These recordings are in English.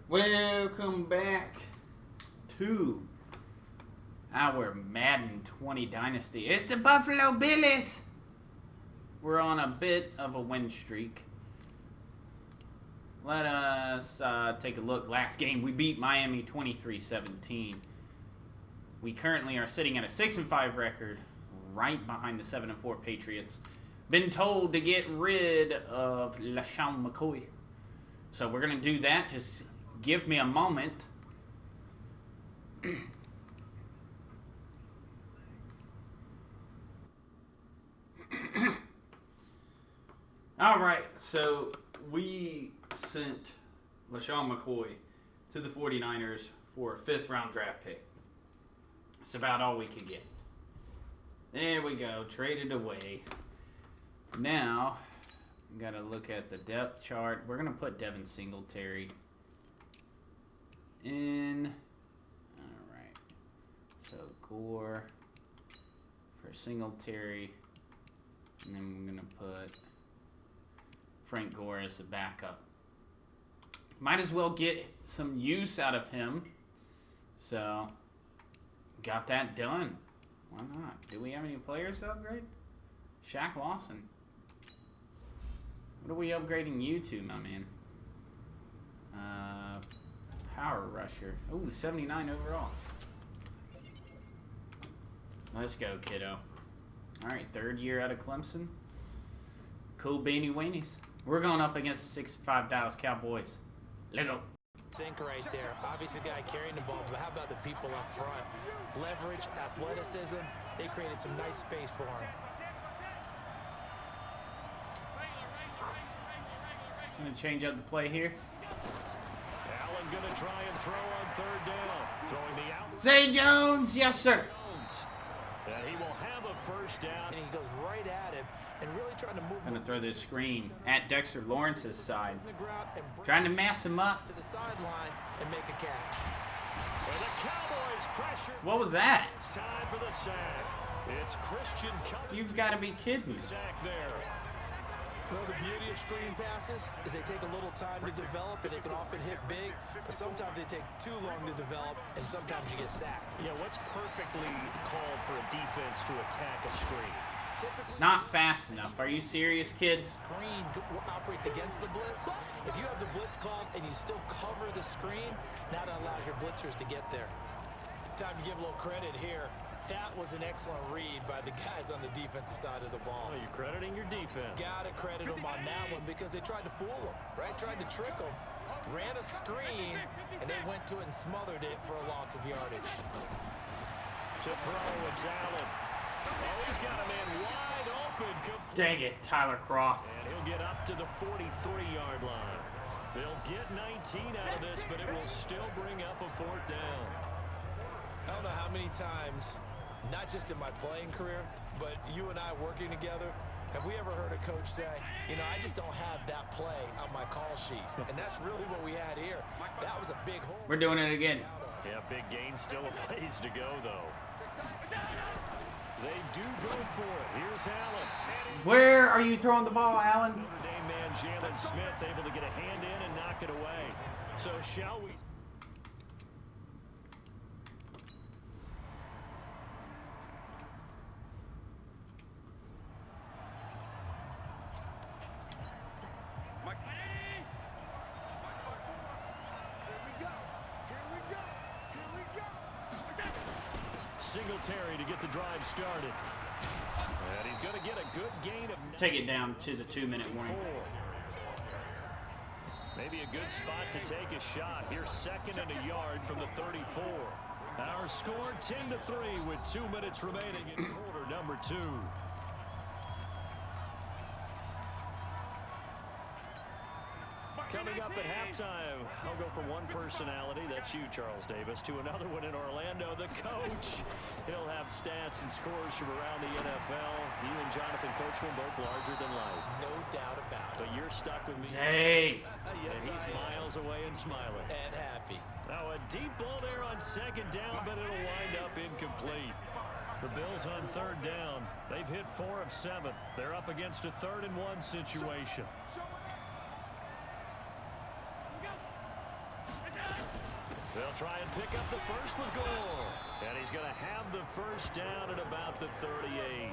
Welcome back to our Madden 20 Dynasty. It's the Buffalo Billies. We're on a bit of a win streak. Let us take a look. Last game, we beat Miami 23-17. We currently are sitting at a 6-5 record, right behind the 7-4 Patriots. Been told to get rid of LaShawn McCoy. So we're going to do that. Just give me a moment. All right, so we sent LaShawn McCoy to the 49ers for a 5th-round draft pick. That's about all we could get. There we go, traded away. Now, we got to look at the depth chart. We're going to put Devin Singletary in. All right, so Gore for Singletary, and then we're going to put Frank Gore as the backup. Might as well get some use out of him. So, got that done. Why not? Do we have any players to upgrade? Shaq Lawson. What are we upgrading you to, my man? Power rusher. Ooh, 79 overall. Let's go, kiddo. All right, 3rd year out of Clemson. Cool beanie weenies. We're going up against the 6'5" Dallas Cowboys. Let go. Think right there. Obviously, the guy carrying the ball, but how about the people up front? Leverage, athleticism. They created some nice space for him. I'm going to change up the play here. Allen going to try and throw on 3rd down. Throwing the out. Zay Jones, yes, sir. And he will have a 1st down. And he goes right at him and really trying to move. Going to throw this screen at Dexter Lawrence's side. Trying to mass him up. To the sideline and make a catch. Well, the Cowboys pressure. What was that? It's time for the sack. It's Christian. You've got to be kidding me. Sack there. Well, the beauty of screen passes is they take a little time to develop, and they can often hit big, but sometimes they take too long to develop, and sometimes you get sacked. Yeah, what's perfectly called for a defense to attack a screen? Typically, Not fast enough. Are you serious, kid? Screen operates against the blitz. If you have the blitz called and you still cover the screen, now that allows your blitzers to get there. Time to give a little credit here. That was an excellent read by the guys on the defensive side of the ball. Oh, you're crediting your defense. Gotta credit them on that one because they tried to fool them, right? Tried to trick them. Ran a screen, and they went to it and smothered it for a loss of yardage. To throw, it's Allen. Oh, he's got a man wide open. Dang it, Tyler Croft. And he'll get up to the 43-yard line. They'll get 19 out of this, but it will still bring up a 4th down. I don't know how many times, not just in my playing career, but you and I working together, have we ever heard a coach say, you know, I just don't have that play on my call sheet. And that's really what we had here. That was a big hole. We're doing it again. Yeah, big gain, still a ways to go, though. They do go for it. Here's Allen. Where are you throwing the ball, Allen? Notre Dame man Jalen Smith able to get a hand in and knock it away. So shall we? Singletary to get the drive started. And he's going to get a good gain of... Take it down to the 2-minute warning. Maybe a good spot to take a shot. Here's 2nd and a yard from the 34. Our score 10-3 with 2 minutes remaining in quarter number 2. Coming up at halftime, I'll go from one personality, that's you, Charles Davis, to another one in Orlando, the coach. He'll have stats and scores from around the NFL. You and Jonathan Coachman both larger than life. No doubt about it. But you're stuck with me. Zay. Yes, And he's miles away and smiling. and happy. Now a deep ball there on 2nd down, but it'll wind up incomplete. The Bills on 3rd down. They've hit 4 of 7. They're up against a 3rd and 1 situation. They'll try and pick up the first with Gore. And he's going to have the first down at about the 38.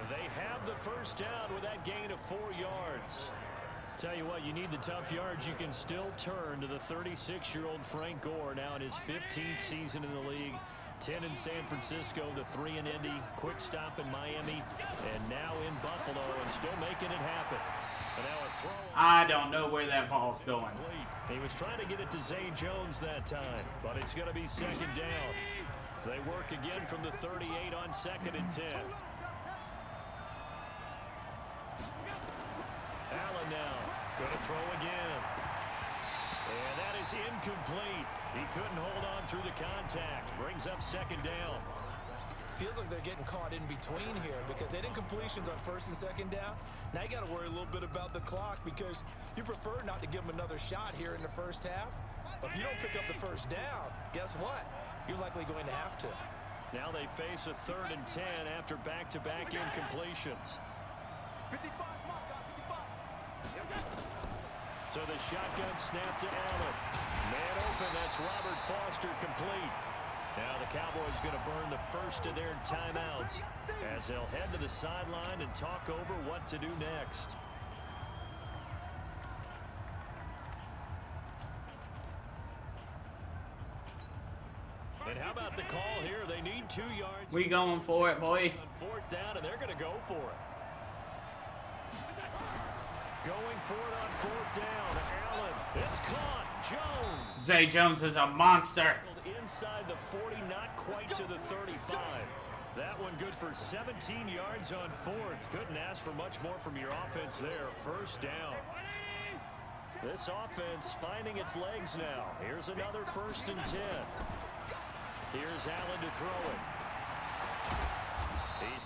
They have the first down with that gain of 4 yards. Tell you what, you need the tough yards. You can still turn to the 36-year-old Frank Gore, now in his 15th season in the league. 10 in San Francisco, the 3 in Indy, quick stop in Miami, and now in Buffalo, and still making it happen. And now a throw. I don't know where that ball's going. He was trying to get it to Zay Jones that time, but it's going to be second down. They work again from the 38 on 2nd and 10. Allen now going to throw again. And that is incomplete. He couldn't hold on through the contact. Brings up second down. Feels like they're getting caught in between here because they did incompletions on 1st and 2nd down. Now you got to worry a little bit about the clock because you prefer not to give them another shot here in the first half. But if you don't pick up the first down, guess what? You're likely going to have to. Now they face a 3rd and 10 after back-to-back incompletions. So the shotgun snap to Allen. Man open, that's Robert Foster complete. Now the Cowboys going to burn the first of their timeouts as they'll head to the sideline and talk over what to do next. And how about the call here? They need 2 yards. We going for it, boy. On 4th down, and they're going to go for it. Going for it on 4th down. Allen. It's caught. Jones. Zay Jones is a monster. Inside the 40, not quite to the 35. That one good for 17 yards on 4th. Couldn't ask for much more from your offense there. First down. This offense finding its legs now. Here's another 1st and 10. Here's Allen to throw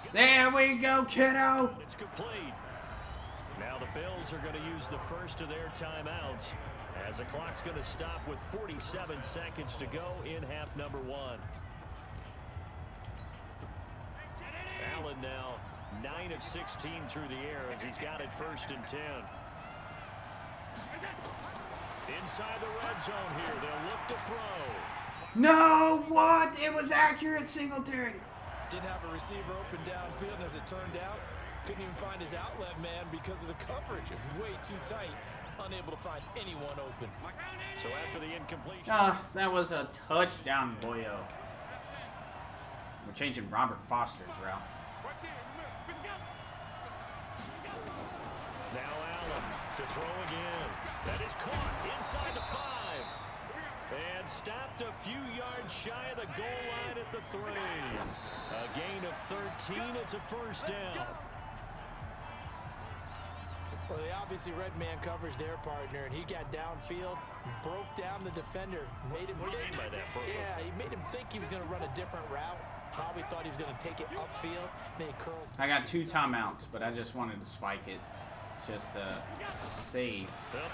it. There we go, kiddo. It's complete. Now the Bills are going to use the first of their timeouts as the clock's going to stop with 47 seconds to go in half number 1. Allen now 9 of 16 through the air as he's got it 1st and 10. Inside the red zone here, they'll look to throw. No, what? It was accurate, Singletary. Didn't have a receiver open downfield, and as it turned out, couldn't even find his outlet man because of the coverage. It was way too tight, unable to find anyone open. So after the incompletion. That was a touchdown, boyo. We're changing Robert Foster's route. Now Allen to throw again. That is caught inside the 5. And stopped a few yards shy of the goal line at the 3. A gain of 13. It's a first down. Well, they obviously read man coverage their partner, and he got downfield, broke down the defender, made him What do you mean by that, bro? Yeah, he made him think he was going to run a different route. Probably thought he was going to take it upfield. Then he curls. I got 2 timeouts, but I just wanted to spike it. Just to save that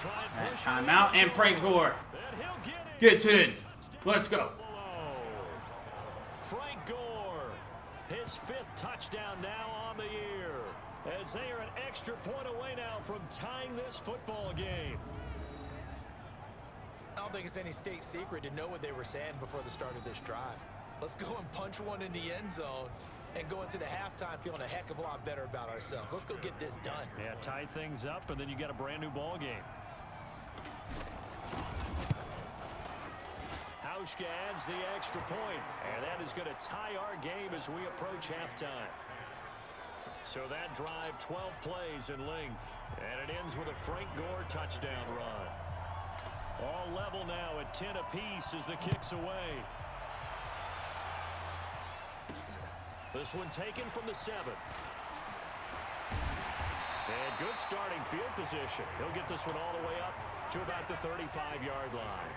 timeout. And Frank Gore gets in. Let's go. Frank Gore, his 5th touchdown now on the year. As they are an extra point away now from tying this football game. I don't think it's any state secret to know what they were saying before the start of this drive. Let's go and punch one in the end zone and go into the halftime feeling a heck of a lot better about ourselves. Let's go get this done. Yeah, tie things up, and then you got a brand new ball game. Hauschka adds the extra point, and that is going to tie our game as we approach halftime. So that drive, 12 plays in length, and it ends with a Frank Gore touchdown run. All level now at 10 apiece as the kick's away. This one taken from the 7. And good starting field position. He'll get this one all the way up to about the 35-yard line.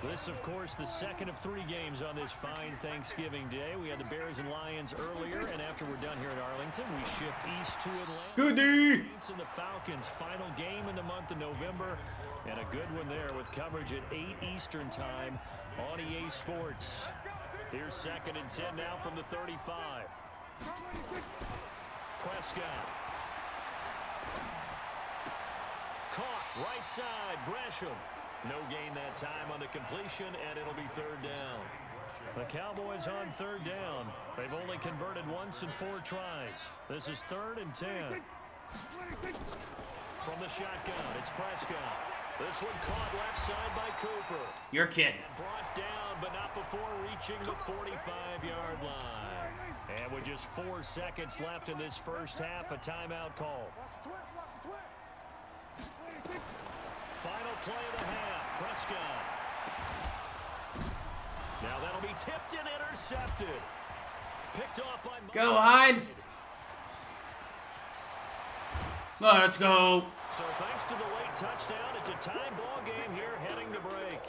This, of course, the second of 3 games on this fine Thanksgiving Day. We had the Bears and Lions earlier, and after we're done here in Arlington, we shift east to Atlanta. Goodie! Saints and the Falcons, final game in the month of November, and a good one there with coverage at 8 Eastern time on EA Sports. Here's 2nd and 10 now from the 35. Prescott. Caught. Right side. Gresham. No gain that time on the completion, and it'll be third down. The Cowboys on third down. They've only converted once in 4 tries. This is 3rd and 10. From the shotgun, it's Prescott. This one caught left side by Cooper. Your kid. Brought down, but not before reaching the 45-yard line. And with just 4 seconds left in this first half, a timeout call. Final play of the half, Prescott. Now that'll be tipped and intercepted. Picked off by... Go, Hyde. Let's go. So thanks to the late touchdown, it's a tie ball game here heading to break.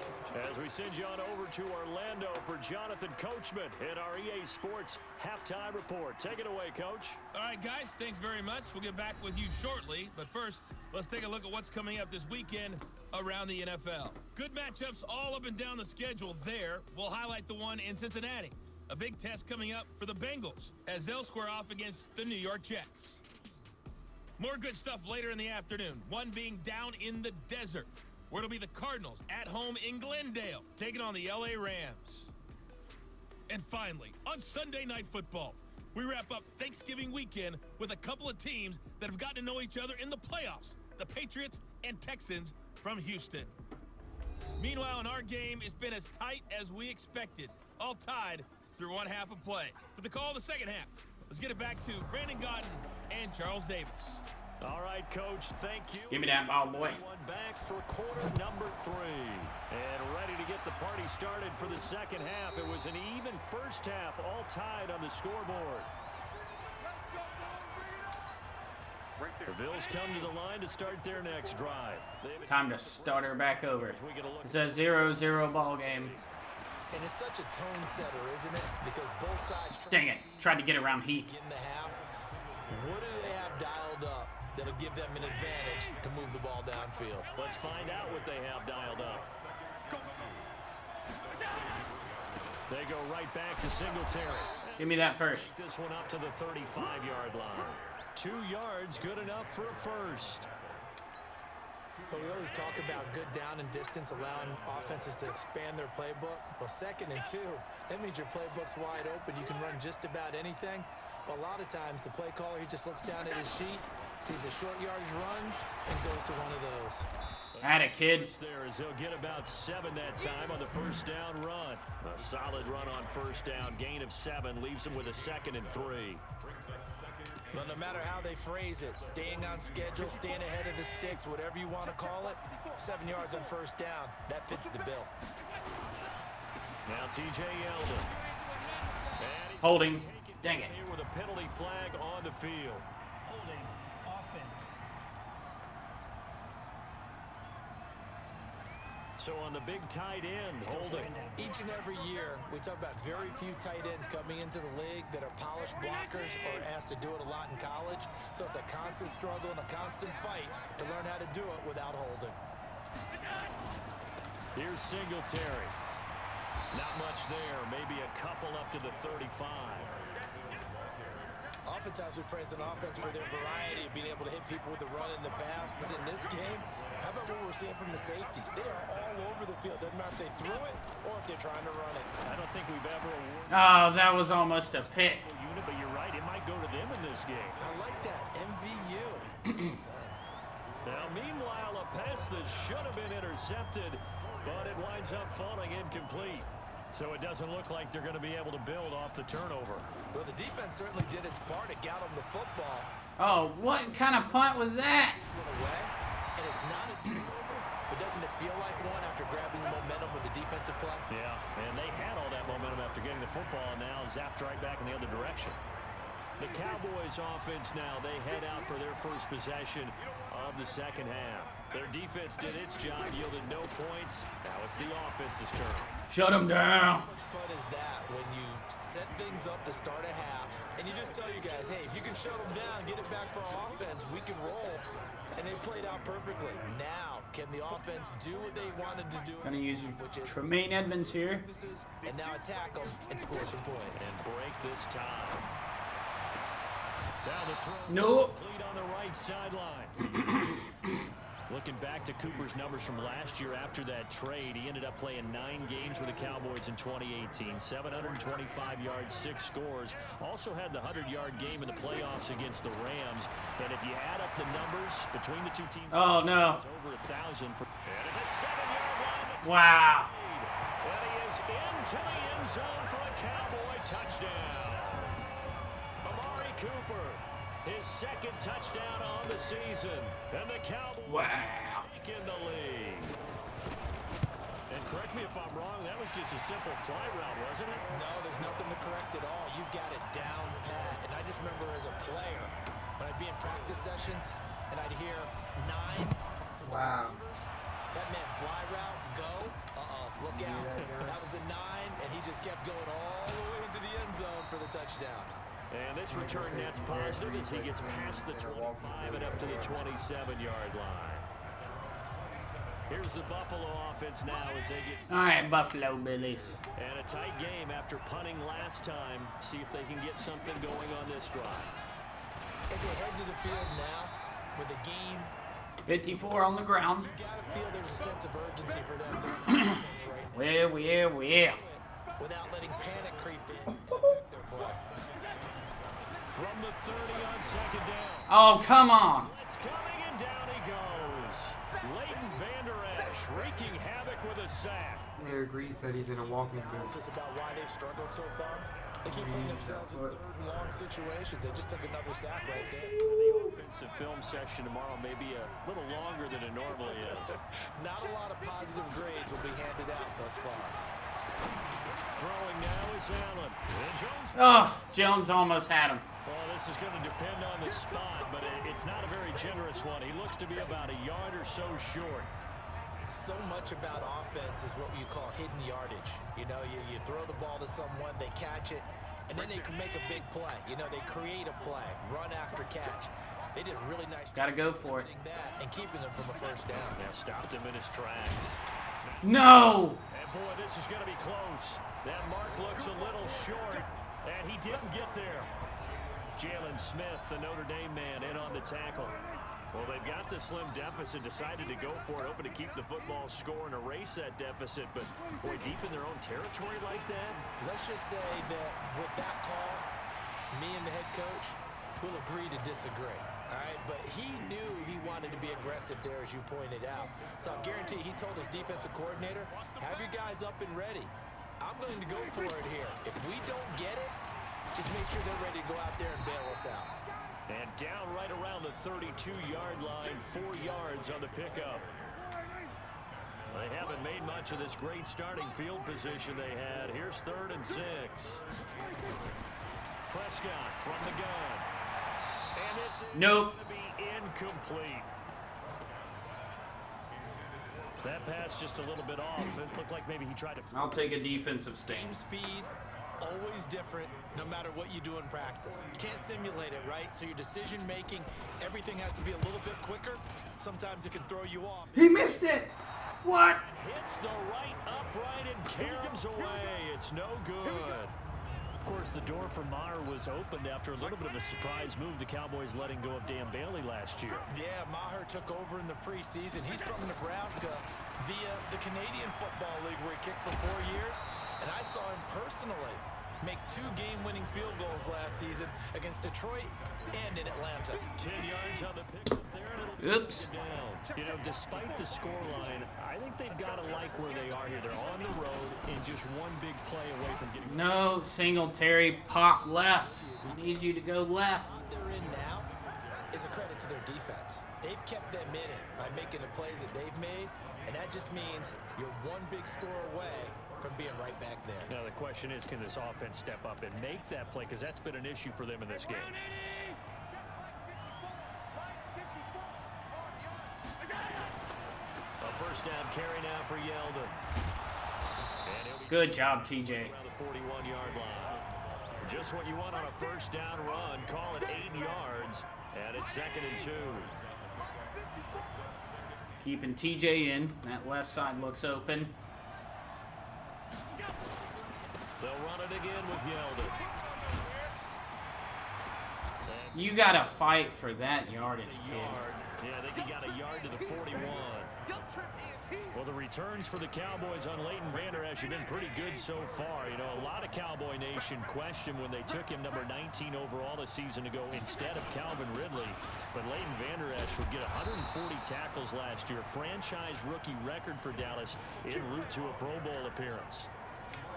As we send you on over to Orlando for Jonathan Coachman in our EA Sports Halftime Report. Take it away, Coach. All right, guys, thanks very much. We'll get back with you shortly. But first, let's take a look at what's coming up this weekend around the NFL. Good matchups all up and down the schedule there. We'll highlight the one in Cincinnati. A big test coming up for the Bengals as they'll square off against the New York Jets. More good stuff later in the afternoon, one being down in the desert, where it'll be the Cardinals at home in Glendale, taking on the LA Rams. And finally, on Sunday Night Football, we wrap up Thanksgiving weekend with a couple of teams that have gotten to know each other in the playoffs, the Patriots and Texans from Houston. Meanwhile, in our game, it's been as tight as we expected, all tied through one half of play. For the call of the second half, let's get it back to Brandon Gaudin and Charles Davis. All right, Coach, thank you. Give me that ball, boy. One back for quarter number 3. And ready to get the party started for the second half. It was an even first half, all tied on the scoreboard. The Bills come to the line to start their next drive. Time to start her back over. It's a 0-0 ball game. And it's such a tone setter, isn't it? Because both sides... Dang it. Tried to get around Heath. In the half, what do they have dialed up that'll give them an advantage to move the ball downfield? Let's find out what they have dialed up. They go right back to Singletary. Give me that first. This one up to the 35-yard line. 2 yards, good enough for a first. But we always talk about good down and distance, allowing offenses to expand their playbook. Well, 2nd and 2, that means your playbook's wide open. You can run just about anything. But a lot of times, the play caller, he just looks down at his sheet, sees the short yardage runs, and goes to one of those. Had a kid. There is he'll get about 7 that time on the first down run. A solid run on first down. Gain of 7 leaves him with a 2nd and 3. But no matter how they phrase it, staying on schedule, staying ahead of the sticks, whatever you want to call it, 7 yards on first down, that fits the bill. Now T.J. Yeldon. Holding. Dang it. Here with a penalty flag on the field. Holding offense. So on the big tight end, holding. Each and every year, we talk about very few tight ends coming into the league that are polished blockers or asked to do it a lot in college. So it's a constant struggle and a constant fight to learn how to do it without holding. Here's Singletary. Not much there. Maybe a couple up to the 35. Oftentimes we praise an offense for their variety of being able to hit people with the run in the pass. But in this game, how about what we're seeing from the safeties? They are all over the field. Doesn't matter if they threw it or if they're trying to run it. I don't think we've ever awarded... Oh, that was almost a pick. ...unit, but you're right. It might go to them in this game. I like that. MVU. Now, meanwhile, a pass that should have been intercepted, but it winds up falling incomplete. So it doesn't look like they're going to be able to build off the turnover. Well, the defense certainly did its part. It got them the football. Oh, what kind of punt was that? This went away, and it's not a turnover. But doesn't it feel like one after grabbing momentum with the defensive play? Yeah, and they had all that momentum after getting the football, and now zapped right back in the other direction. The Cowboys offense now, they head out for their first possession of the second half. Their defense did its job, yielded no points. Now it's the offense's turn. Shut him down. How much fun is that when you set things up to start a half, and you just tell you guys, hey, if you can shut them down, get it back for our offense, we can roll. And they played out perfectly. Now, can the offense do what they wanted to do? Gonna use Tremaine Edmonds here. And now attack them and score some points. And break this time. Now the throw nope. complete on the right sideline. Looking back to Cooper's numbers from last year after that trade, he ended up playing 9 games with the Cowboys in 2018. 725 yards, 6 scores. Also had the 100-yard game in the playoffs against the Rams. And if you add up the numbers between the two teams, oh no, over 1,000 for. And at the 7-yard line. Wow. And he is into the end zone for a Cowboy touchdown. Amari Cooper, his 2nd touchdown on the season. And the Cowboys take in the lead. And correct me if I'm wrong, that was just a simple fly route, wasn't it? No, there's nothing to correct at all. You've got it down pat. And I just remember as a player, when I'd be in practice sessions, and I'd hear 9 from the receivers. That meant fly route, go. Look out. That was the 9, and he just kept going all the way into the end zone for the touchdown. And this return net's positive as he gets past the 25 and up to the 27-yard line. Here's the Buffalo offense now as they get. All right, Buffalo Billies. And a tight game after punting last time. See if they can get something going on this drive. As they head to the field now with a gain. 54 on the ground. You gotta feel there's a sense of urgency for them right now. Well. Without letting panic creep in and affect their play. From the 30 on 2nd down. Oh, come on. It's coming and down he goes. Leighton Vander Esch wreaking havoc with a sack. Eric Reed said he's in a walking boot. This is about why they've struggled so far. They keep putting themselves in 3rd and long situations. They just took another sack right there. The offensive film session tomorrow may be a little longer than it normally is. Not a lot of positive grades will be handed out thus far. Throwing now is Allen. And Jones. Oh, Jones almost had him. Well, this is going to depend on the spot, but it's not a very generous one. He looks to be about a yard or so short. So much about offense is what you call hidden yardage. You know, you throw the ball to someone, they catch it, and then they can make a big play. You know, they create a play, run after catch. They did a really nice Gotta go for it. that and keeping them from a 1st down. Yeah, stopped him in his tracks. No. And boy, this is going to be close. That mark looks a little short, and he didn't get there. Jalen Smith, the Notre Dame man, in on the tackle. Well, they've got the slim deficit, decided to go for it, hoping to keep the football score and erase that deficit. But, boy, deep in their own territory like that. Let's just say that with that call, me and the head coach will agree to disagree. All right, but he knew he wanted to be aggressive there, as you pointed out. So I'll guarantee he told his defensive coordinator, have your guys up and ready. I'm going to go for it here. If we don't get it, just make sure they're ready to go out there and bail us out. And down right around the 32-yard line, 4 yards on the pickup. They haven't made much of this great starting field position they had. Here's 3rd and 6. Prescott from the gun. And this is going to be incomplete. That pass just a little bit off. It looked like maybe he tried to. I'll take a defensive stand. Game speed, always different, no matter what you do in practice. You can't simulate it, right? So your decision making, everything has to be a little bit quicker. Sometimes it can throw you off. He missed it. What? Hits the right upright and caroms away. It's no good. Of course, the door for Maher was opened after a little bit of a surprise move. The Cowboys letting go of Dan Bailey last year. Yeah, Maher took over in the preseason. He's from Nebraska via the Canadian Football League where he kicked for 4 years. And I saw him personally make 2 game-winning field goals last season against Detroit and in Atlanta. 10 yards on the pickup there, and it'll be Oops. down. You know, despite the scoreline, I think they've got to like where they are here. They're on the road and just one big play away from getting. No, Singletary, pop left. I need you to go left. What they're in now is a credit to their defense. They've kept them in it by making the plays that they've made, and that just means you're one big score away from being right back there. Now the question is, can this offense step up and make that play? Because that's been an issue for them in this game. A 1st down carry now for Yeldon. Good job, TJ. Around the 41-yard line. Just what you want on a 1st down run. Call it 8 yards, and it's 2nd and 2. Keeping TJ in. That left side looks open. They'll run it again with Yeldon. You gotta fight for that yardage, kid. Yeah, I think he got a yard to the 41. Well, the returns for the Cowboys on Leighton Vander Esch have been pretty good so far. You know, a lot of Cowboy Nation questioned when they took him number 19 overall a season ago instead of Calvin Ridley. But Leighton Vander Esch would get 140 tackles last year. Franchise rookie record for Dallas en route to a Pro Bowl appearance.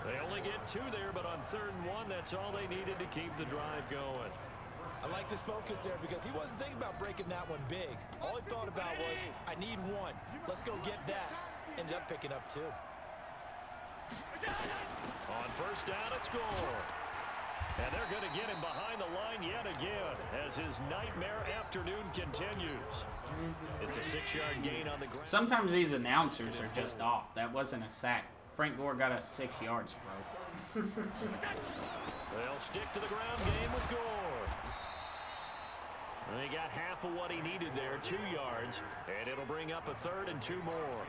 They only get 2 there, but on 3rd and 1, that's all they needed to keep the drive going. I like his focus there because he wasn't thinking about breaking that one big. All he thought about was, I need 1. Let's go get that. Ended up picking up 2. On 1st down, it's Gore. And they're going to get him behind the line yet again as his nightmare afternoon continues. It's a 6-yard gain on the ground. Sometimes these announcers are just off. That wasn't a sack. Frank Gore got us 6 yards, bro. They'll stick to the ground game with Gore. And they got half of what he needed there, 2 yards, and it'll bring up a 3rd and 2 more.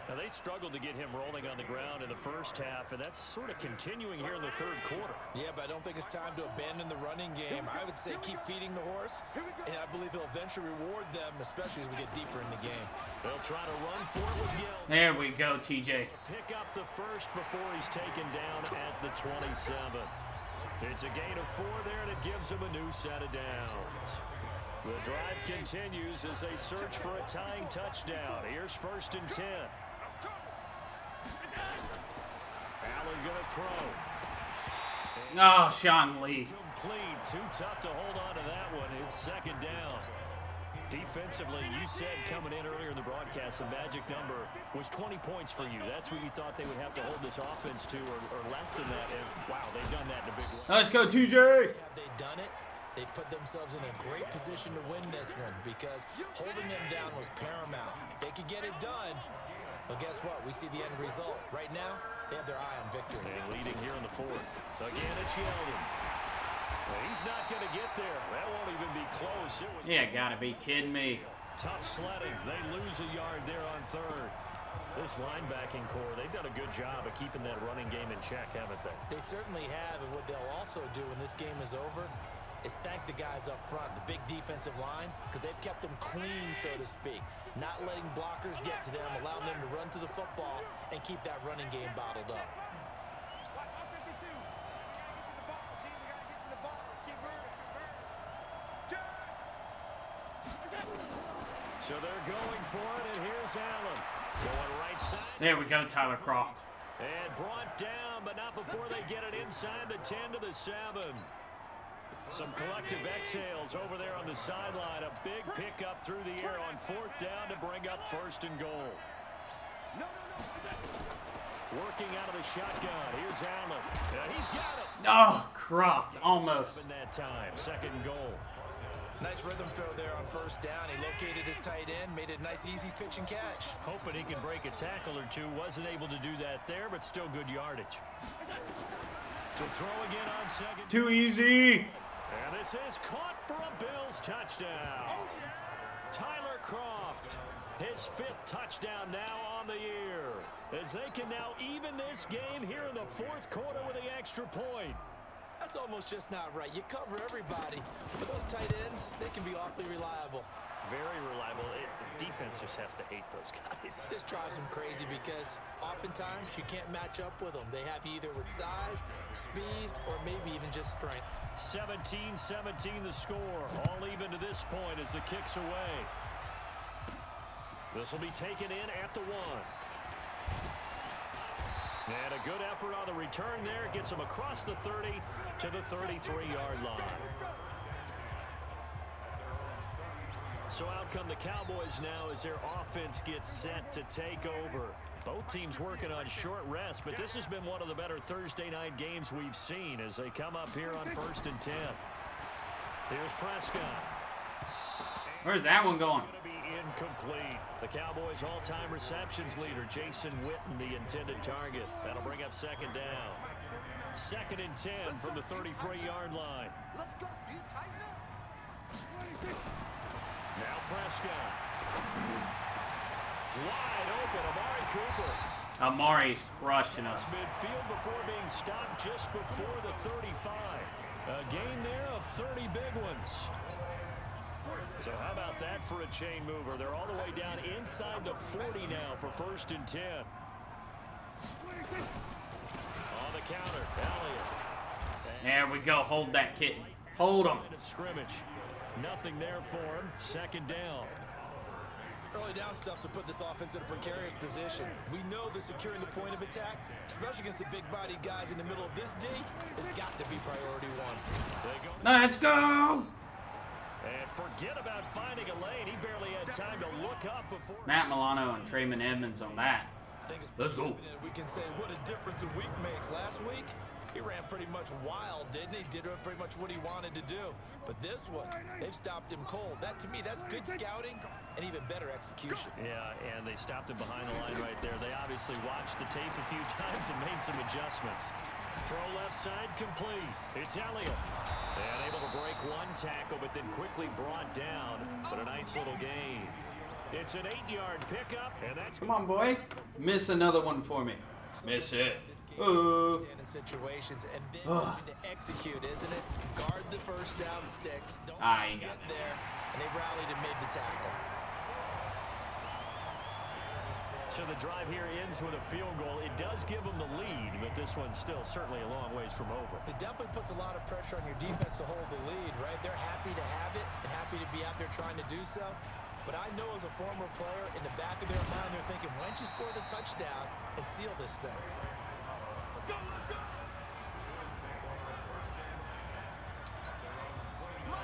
Now, they struggled to get him rolling on the ground in the first half, and that's sort of continuing here in the 3rd quarter. Yeah, but I don't think it's time to abandon the running game. I would say keep feeding the horse, and I believe he'll eventually reward them, especially as we get deeper in the game. They'll try to run for it with Yell. There we go, TJ. Pick up the first before he's taken down at the 27. It's a gain of 4 there, and it gives him a new set of downs. The drive continues as they search for a tying touchdown. Here's 1st and 10. Allen gonna throw. Oh, Sean Lee. Complete. Too tough to hold on to that one. It's 2nd down. Defensively, you said coming in earlier in the broadcast, the magic number was 20 points for you. That's what you thought they would have to hold this offense to, or less than that. And wow, they've done that in a big way. Let's go, TJ. Have they done it? They put themselves in a great position to win this one because holding them down was paramount. If they could get it done, well, guess what? We see the end result. Right now, they have their eye on victory. And leading here in the 4th. Again, it's Yeldon. Well, he's not going to get there. That won't even be close. It was Yeah, gotta be kidding me. tough sledding. They lose a yard there on 3rd. This linebacking core, they've done a good job of keeping that running game in check, haven't they? They certainly have, and what they'll also do when this game is over is thank the guys up front, the big defensive line, because they've kept them clean, so to speak. Not letting blockers get to them, allowing them to run to the football and keep that running game bottled up. So they're going for it, and here's Allen. Going right side. There we go, Tyler Croft. And brought down, but not before they get it inside the 10 to the 7. Some collective exhales over there on the sideline. A big pickup through the air on 4th down to bring up 1st and goal. Working out of the shotgun. Here's Allen. He's got it. Oh, Croft, almost. In that time, 2nd and goal. Nice rhythm throw there on 1st down. He located his tight end, made it a nice, easy pitch and catch. Hoping he can break a tackle or two. Wasn't able to do that there, but still good yardage. To throw again on 2nd. Too easy. And this is caught for a Bills touchdown. Tyler Croft, his 5th touchdown now on the year. As they can now even this game here in the 4th quarter with the extra point. That's almost just not right. You cover everybody, but those tight ends, they can be awfully reliable. Very reliable. Defense just has to hate those guys. This drives them crazy because oftentimes you can't match up with them. They have you either with size, speed, or maybe even just strength. 17-17 the score. All even to this point as the kick's away. This will be taken in at the 1. And a good effort on the return there. Gets him across the 30 to the 33-yard line. So out come the Cowboys now as their offense gets set to take over. Both teams working on short rest, but this has been one of the better Thursday night games we've seen as they come up here on 1st and 10. Here's Prescott. Where's that one going? It's going to be incomplete. The Cowboys' all-time receptions leader, Jason Witten, the intended target. That'll bring up 2nd down. 2nd and 10 from the 33-yard line. Let's go. You tighten up. Now Prescott. Wide open, Amari Cooper. Amari's crushing us. Midfield before being stopped just before the 35. A gain there of 30 big ones. So how about that for a chain mover? They're all the way down inside the 40 now for 1st and 10. On the counter, Elliott. There we go. Hold that kid. Hold him. Scrimmage. Nothing there for him. 2nd down. Early down stuff to put this offense in a precarious position. We know that securing the point of attack, especially against the big-bodied guys in the middle of this D, has got to be priority one. Let's go. And forget about finding a lane. He barely had time to look up before. Matt Milano and Trayman Edmonds on that. Let's go. We can say what a difference a week makes. Last week, he ran pretty much wild, didn't he? Did pretty much what he wanted to do. But this one, they've stopped him cold. That, to me, that's good scouting and even better execution. Yeah, and they stopped him behind the line right there. They obviously watched the tape a few times and made some adjustments. Throw left side complete. It's Elliott. And able to break one tackle, but then quickly brought down. But a nice little gain. It's an 8-yard pickup, and that's... Come on, boy. Miss another one for me. Miss it. Situations and then to execute, isn't it? Guard the first down sticks. Don't get there, and they rallied and made the tackle. So the drive here ends with a field goal. It does give them the lead, but this one's still certainly a long ways from over. It definitely puts a lot of pressure on your defense to hold the lead, right? They're happy to have it and happy to be out there trying to do so. But I know as a former player, in the back of their mind, they're thinking, why don't you score the touchdown and seal this thing?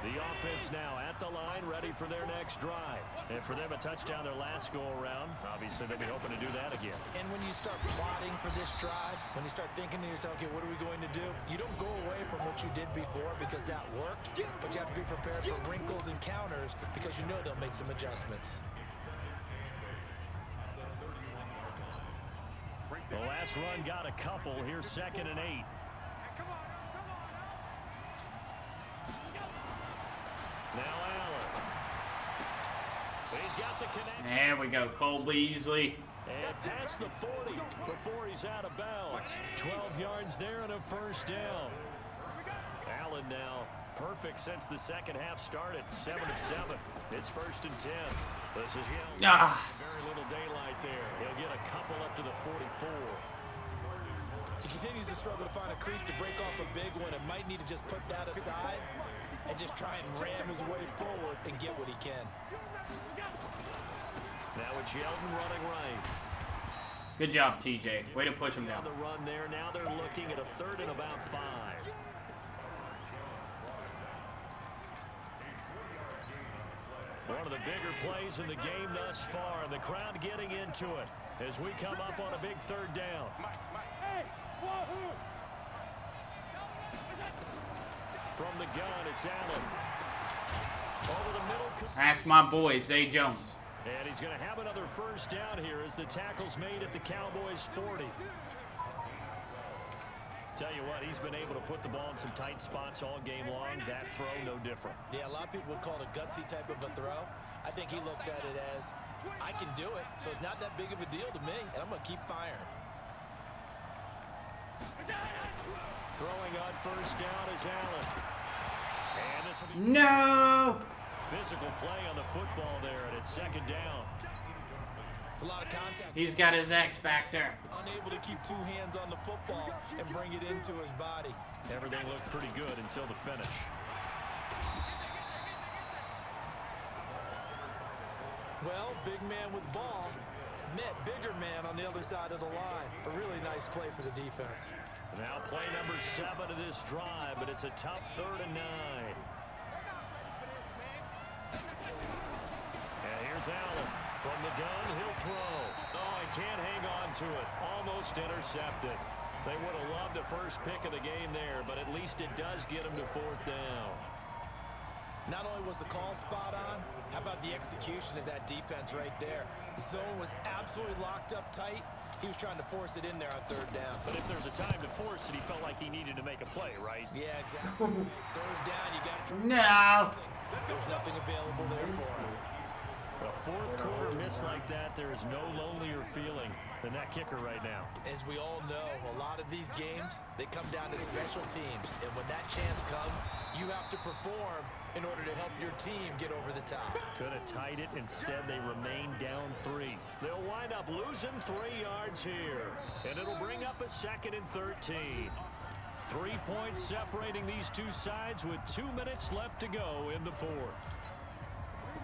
The offense now at the line, ready for their next drive. And for them, a touchdown their last go-around. Obviously, they'll be hoping to do that again. And when you start plotting for this drive, when you start thinking to yourself, okay, what are we going to do? You don't go away from what you did before because that worked, but you have to be prepared for wrinkles and counters because you know they'll make some adjustments. The last run got a couple. Here's 2nd and 8. Now Allen. He's got the connection. There we go. Cole Beasley. And past the 40 before he's out of bounds. 12 yards there and a 1st down. Allen now perfect since the second half started. 7 of 7. It's 1st and 10. This is very little daylight there. He'll get a couple up to the 44. He continues to struggle to find a crease to break off a big one and might need to just put that aside and just try and ram his way forward and get what he can. Now it's Yeldon running right. Good job, TJ. Way to push him down. On the run there. Now they're looking at a 3rd and about 5. One of the bigger plays in the game thus far, and the crowd getting into it as we come up on a big 3rd down. From the gun, it's Allen. Over the middle. That's my boy, Zay Jones. And he's going to have another 1st down here as the tackle's made at the Cowboys' 40. Tell you what, he's been able to put the ball in some tight spots all game long. That throw, no different. Yeah, a lot of people would call it a gutsy type of a throw. I think he looks at it as, I can do it, so it's not that big of a deal to me, and I'm going to keep firing. Throwing on 1st down is Allen. And this will be No! physical play on the football there, and it's 2nd down. It's a lot of contact. He's got his X factor. Unable to keep 2 hands on the football and bring it into his body. Everything looked pretty good until the finish. Well, big man with ball met bigger man on the other side of the line. A really nice play for the defense. Now play number 7 of this drive, but it's a tough 3rd and 9. And here's Allen. From the gun, he'll throw. Oh, he can't hang on to it. Almost intercepted. They would have loved a first pick of the game there, but at least it does get him to 4th down. Not only was the call spot on, how about the execution of that defense right there? The zone was absolutely locked up tight. He was trying to force it in there on 3rd down. But if there's a time to force it, he felt like he needed to make a play, right? Yeah, exactly. 3rd down, you got to... No! There's nothing available there for him. A fourth quarter miss like that, there is no lonelier feeling than that kicker right now. As we all know, a lot of these games, they come down to special teams. And when that chance comes, you have to perform in order to help your team get over the top. Could have tied it. Instead, they remain down 3. They'll wind up losing 3 yards here. And it'll bring up a 2nd and 13. 3 points separating these two sides with 2 minutes left to go in the 4th.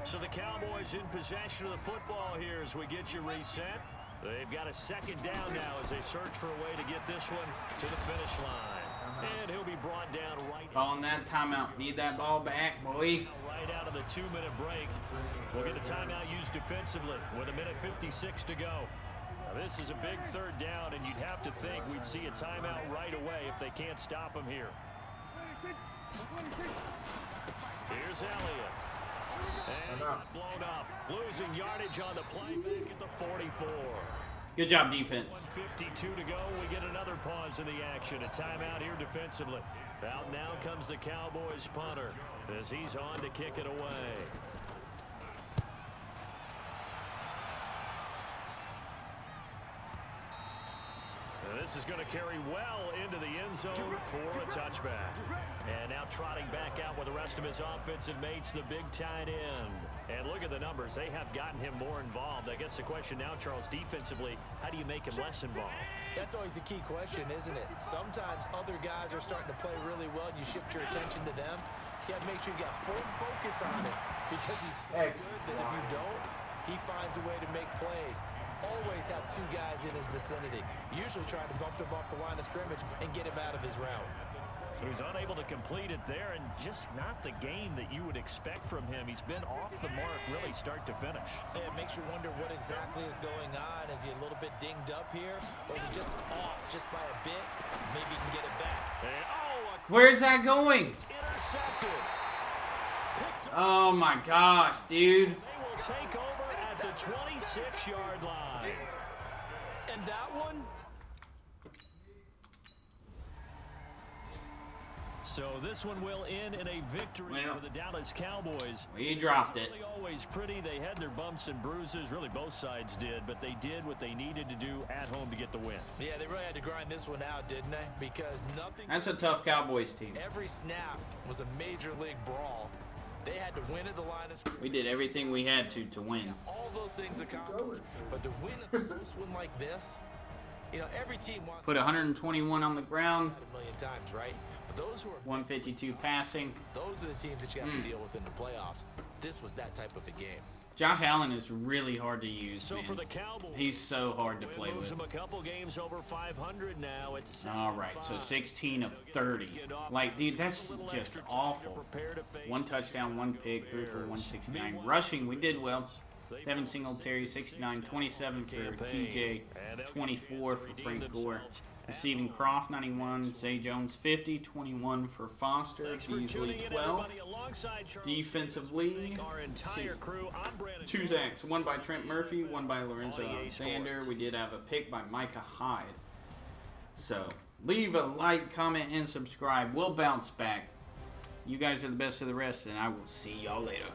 So the Cowboys in possession of the football here as we get you reset. They've got a 2nd down now as they search for a way to get this one to the finish line. And he'll be brought down right. Calling that timeout. Need that ball back, boy. Right out of the 2-minute break. We'll get the timeout used defensively with 1:56 to go. Now this is a big 3rd down, and you'd have to think we'd see a timeout right away if they can't stop him here. Here's Elliott. And got blown up. Losing yardage on the play back at the 44. Good job, defense. 1:52 to go. We get another pause in the action. A timeout here defensively. Out now comes the Cowboys punter as he's on to kick it away. This is going to carry well into the end zone for a touchback. And now trotting back out with the rest of his offensive mates, the big tight end. And look at the numbers. They have gotten him more involved. I guess the question now, Charles, defensively, how do you make him less involved? That's always a key question, isn't it? Sometimes other guys are starting to play really well, and you shift your attention to them. You got to make sure you got full focus on him because he's so good that if you don't, he finds a way to make plays. Always have 2 guys in his vicinity, usually trying to bump him off the line of scrimmage and get him out of his route. So he's unable to complete it there, and just not the game that you would expect from him. He's been off the mark really start to finish. And it makes you wonder what exactly is going on. Is he a little bit dinged up here, or is he just off just by a bit? Maybe he can get it back. And, Where's that going? Intercepted. Oh my gosh, dude. They will take over at the 26-yard line. And that one? So this one will end in a victory for the Dallas Cowboys. We dropped it. Really always pretty. They had their bumps and bruises. Really, both sides did, but they did what they needed to do at home to get the win. Yeah, they really had to grind this one out, didn't they? Because nothing. That's a tough Cowboys team. Every snap was a major league brawl. They had to win at the line of scrimmage. We did everything we had to win. All those things accomplished, but to win a close one like this, you know, every team wants Put 121 on the ground. a million times, right? But those who are 152 passing. those are the teams that you have to deal with in the playoffs. This was that type of a game. Josh Allen is really hard to use, So man. for the Cowboys, He's so hard to play moves with. them a couple games over 500 now. It's All right, so 16 of 30. Like, dude, that's just awful. 1 touchdown, 1 pick, 3 for 169. Rushing, we did well. Devin Singletary, 69, 27 for TJ, 24 for Frank Gore. Receiving Croft, 91, Zay Jones, 50, 21 for Foster, Beasley, 12. Defensively, entire crew. I'm Brandon. 2 sacks, 1 by Trent Murphy, 1 by Lorenzo Alexander. We did have a pick by Micah Hyde. So, leave a like, comment, and subscribe. We'll bounce back. You guys are the best of the rest, and I will see y'all later.